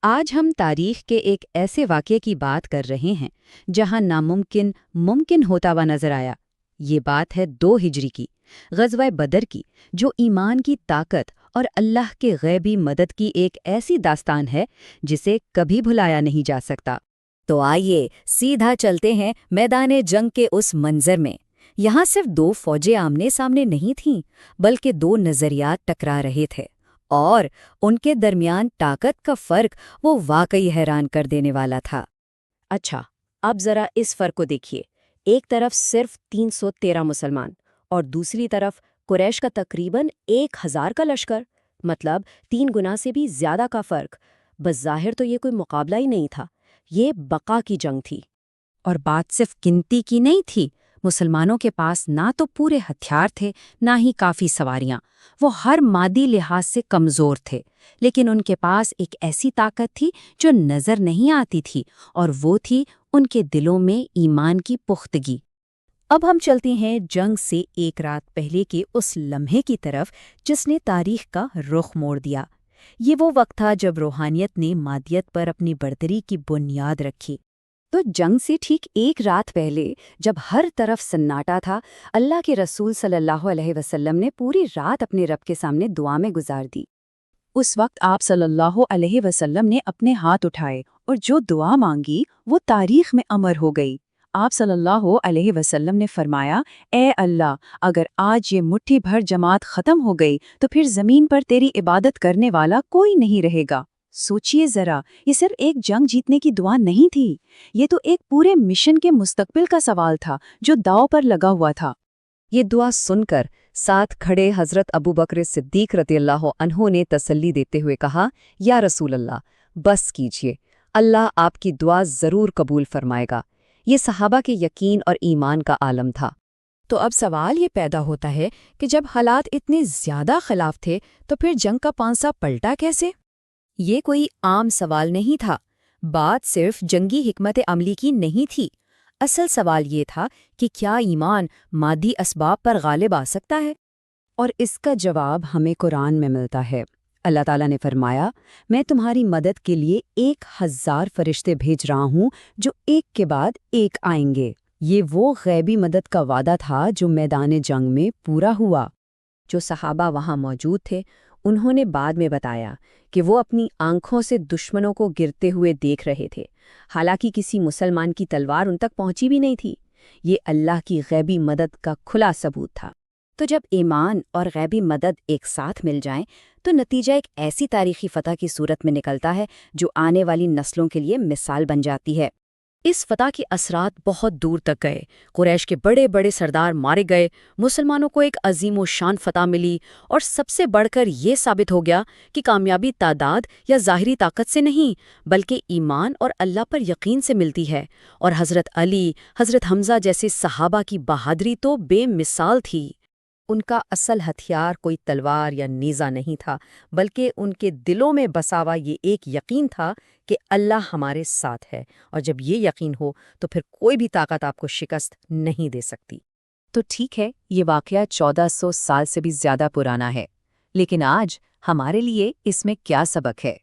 آج ہم تاریخ کے ایک ایسے واقعے کی بات کر رہے ہیں جہاں ناممکن ممکن ہوتا ہوا نظر آیا۔ یہ بات ہے 2 ہجری کی، غزوہ بدر کی، جو ایمان کی طاقت اور اللہ کے غیبی مدد کی ایک ایسی داستان ہے جسے کبھی بھلایا نہیں جا سکتا۔ تو آئیے سیدھا چلتے ہیں میدان جنگ کے اس منظر میں۔ یہاں صرف 2 فوجیں آمنے سامنے نہیں تھیں، بلکہ 2 نظریات ٹکرا رہے تھے، اور ان کے درمیان طاقت کا فرق وہ واقعی حیران کر دینے والا تھا۔ اچھا، اب ذرا اس فرق کو دیکھیے۔ ایک طرف صرف 313 مسلمان اور دوسری طرف قریش کا تقریباً 1000 کا لشکر، مطلب 3 گنا سے بھی زیادہ کا فرق۔ بظاہر تو یہ کوئی مقابلہ ہی نہیں تھا، یہ بقا کی جنگ تھی۔ اور بات صرف گنتی کی نہیں تھی، مسلمانوں کے پاس نہ تو پورے ہتھیار تھے نہ ہی کافی سواریاں۔ وہ ہر مادی لحاظ سے کمزور تھے، لیکن ان کے پاس ایک ایسی طاقت تھی جو نظر نہیں آتی تھی، اور وہ تھی ان کے دلوں میں ایمان کی پختگی۔ اب ہم چلتے ہیں جنگ سے 1 رات پہلے کے اس لمحے کی طرف جس نے تاریخ کا رخ موڑ دیا۔ یہ وہ وقت تھا جب روحانیت نے مادیت پر اپنی برتری کی بنیاد رکھی۔ تو جنگ سے ٹھیک 1 رات پہلے، جب ہر طرف سناٹا تھا، اللہ کے رسول صلی اللہ علیہ وسلم نے پوری رات اپنے رب کے سامنے دعا میں گزار دی۔ اس وقت آپ صلی اللہ علیہ وسلم نے اپنے ہاتھ اٹھائے اور جو دعا مانگی وہ تاریخ میں امر ہو گئی۔ آپ صلی اللہ علیہ وسلم نے فرمایا، اے اللہ، اگر آج یہ مٹھی بھر جماعت ختم ہو گئی تو پھر زمین پر تیری عبادت کرنے والا کوئی نہیں رہے گا۔ سوچئے ذرا، یہ صرف ایک جنگ جیتنے کی دعا نہیں تھی، یہ تو ایک پورے مشن کے مستقبل کا سوال تھا جو داؤ پر لگا ہوا تھا۔ یہ دعا سن کر ساتھ کھڑے حضرت ابوبکر صدیق رضی اللہ عنہ نے تسلی دیتے ہوئے کہا، یا رسول اللہ، بس کیجئے، اللہ آپ کی دعا ضرور قبول فرمائے گا۔ یہ صحابہ کے یقین اور ایمان کا عالم تھا۔ تو اب سوال یہ پیدا ہوتا ہے کہ جب حالات اتنے زیادہ خلاف تھے تو پھر جنگ کا پانسا پلٹا کیسے؟ یہ کوئی عام سوال نہیں تھا، بات صرف جنگی حکمت عملی کی نہیں تھی۔ اصل سوال یہ تھا کہ کیا ایمان مادی اسباب پر غالب آ سکتا ہے؟ اور اس کا جواب ہمیں قرآن میں ملتا ہے۔ اللہ تعالیٰ نے فرمایا، میں تمہاری مدد کے لیے 1000 فرشتے بھیج رہا ہوں جو ایک کے بعد ایک آئیں گے۔ یہ وہ غیبی مدد کا وعدہ تھا جو میدان جنگ میں پورا ہوا۔ جو صحابہ وہاں موجود تھے انہوں نے بعد میں بتایا کہ وہ اپنی آنکھوں سے دشمنوں کو گرتے ہوئے دیکھ رہے تھے، حالانکہ کسی مسلمان کی تلوار ان تک پہنچی بھی نہیں تھی۔ یہ اللہ کی غیبی مدد کا کھلا ثبوت تھا۔ تو جب ایمان اور غیبی مدد ایک ساتھ مل جائیں تو نتیجہ ایک ایسی تاریخی فتح کی صورت میں نکلتا ہے جو آنے والی نسلوں کے لیے مثال بن جاتی ہے۔ اس فتح کے اثرات بہت دور تک گئے، قریش کے بڑے بڑے سردار مارے گئے، مسلمانوں کو ایک عظیم و شان فتح ملی، اور سب سے بڑھ کر یہ ثابت ہو گیا کہ کامیابی تعداد یا ظاہری طاقت سے نہیں بلکہ ایمان اور اللہ پر یقین سے ملتی ہے۔ اور حضرت علی، حضرت حمزہ جیسے صحابہ کی بہادری تو بے مثال تھی۔ ان کا اصل ہتھیار کوئی تلوار یا نیزہ نہیں تھا، بلکہ ان کے دلوں میں بسا ہوا یہ ایک یقین تھا کہ اللہ ہمارے ساتھ ہے، اور جب یہ یقین ہو تو پھر کوئی بھی طاقت آپ کو شکست نہیں دے سکتی۔ تو ٹھیک ہے، یہ واقعہ 1400 سال سے بھی زیادہ پرانا ہے، لیکن آج ہمارے لیے اس میں کیا سبق ہے؟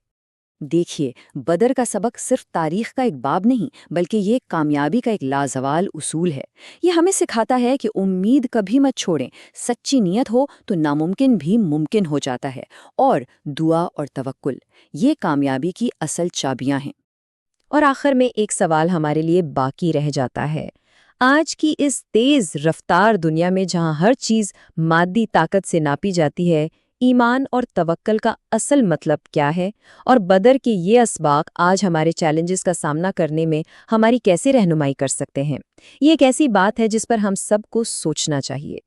دیکھیے، بدر کا سبق صرف تاریخ کا ایک باب نہیں بلکہ یہ کامیابی کا ایک لازوال اصول ہے۔ یہ ہمیں سکھاتا ہے کہ امید کبھی مت چھوڑیں، سچی نیت ہو تو ناممکن بھی ممکن ہو جاتا ہے، اور دعا اور توکل یہ کامیابی کی اصل چابیاں ہیں۔ اور آخر میں ایک سوال ہمارے لیے باقی رہ جاتا ہے۔ آج کی اس تیز رفتار دنیا میں جہاں ہر چیز مادی طاقت سے ناپی جاتی ہے، ایمان اور توکل کا اصل مطلب کیا ہے؟ اور بدر کے یہ اسباق آج ہمارے چیلنجز کا سامنا کرنے میں ہماری کیسے رہنمائی کر سکتے ہیں؟ یہ ایک ایسی بات ہے جس پر ہم سب کو سوچنا چاہیے۔